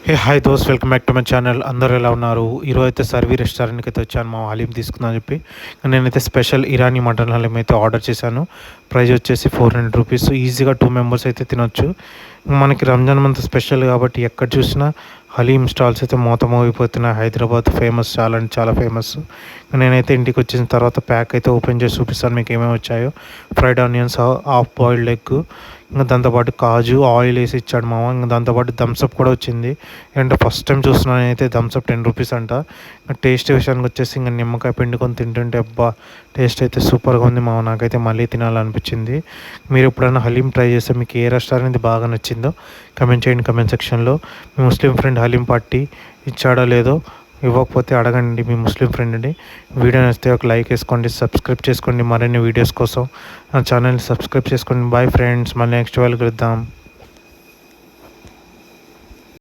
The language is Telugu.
హాయ్ దోస్త్, welcome back to my channel. అందరూ ఎలా ఉన్నారు? ఈరోజు అయితే సర్వీ రెస్టారెంట్కి అయితే వచ్చాను మా హలీం తీసుకుందని చెప్పి. నేనైతే స్పెషల్ ఇరానీ మటన్ హలీం అయితే ఆర్డర్ చేశాను. ప్రైస్ వచ్చేసి 400 రూపీస్. ఈజీగా 2 మెంబర్స్ అయితే తినొచ్చు. మనకి రంజాన్ మంత్ స్పెషల్ కాబట్టి ఎక్కడ చూసినా హలీం స్టాల్స్ అయితే మోగిపోతున్నాయి. హైదరాబాద్ ఫేమస్, చాలా అంటే చాలా ఫేమస్. నేనైతే ఇంటికి వచ్చిన తర్వాత ప్యాక్ అయితే ఓపెన్ చేసి చూపిస్తాను మీకు ఏమేమి వచ్చాయో. Fried onions, half boiled egg, ఇంకా దాంతోపాటు కాజు, ఆయిల్ వేసి ఇచ్చాడు మామ. ఇంకా దాంతోపాటు థమ్స్అప్ కూడా వచ్చింది. అంటే ఫస్ట్ టైం చూస్తున్నాను అయితే థమ్స్అప్ 10 రూపీస్ అంట. టేస్ట్ విషయానికి వచ్చేసి ఇంకా నిమ్మకాయ పిండుకొని తింటుంటే అబ్బా, టేస్ట్ అయితే సూపర్గా ఉంది మామ. నాకైతే మళ్ళీ తినాలనిపించింది. మీరు ఎప్పుడైనా హలీం ట్రై చేస్తే మీకు ఏ రెస్టారెంట్ బాగా నచ్చిందో కమెంట్ చేయండి కమెంట్ సెక్షన్లో. మీ ముస్లిం ఫ్రెండ్ హలీం పార్టీ ఇచ్చాడో లేదో, ఇవ్వకపోతే అడగండి మీ ముస్లిం ఫ్రెండ్ని. వీడియో నచ్చితే ఒక లైక్ వేసుకోండి, సబ్స్క్రైబ్ చేసుకోండి మరిన్ని వీడియోస్ కోసం. నా ఛానల్ని సబ్స్క్రైబ్ చేసుకోండి. బాయ్ ఫ్రెండ్స్, మళ్ళీ నెక్స్ట్ వాళ్ళు కలుద్దాం.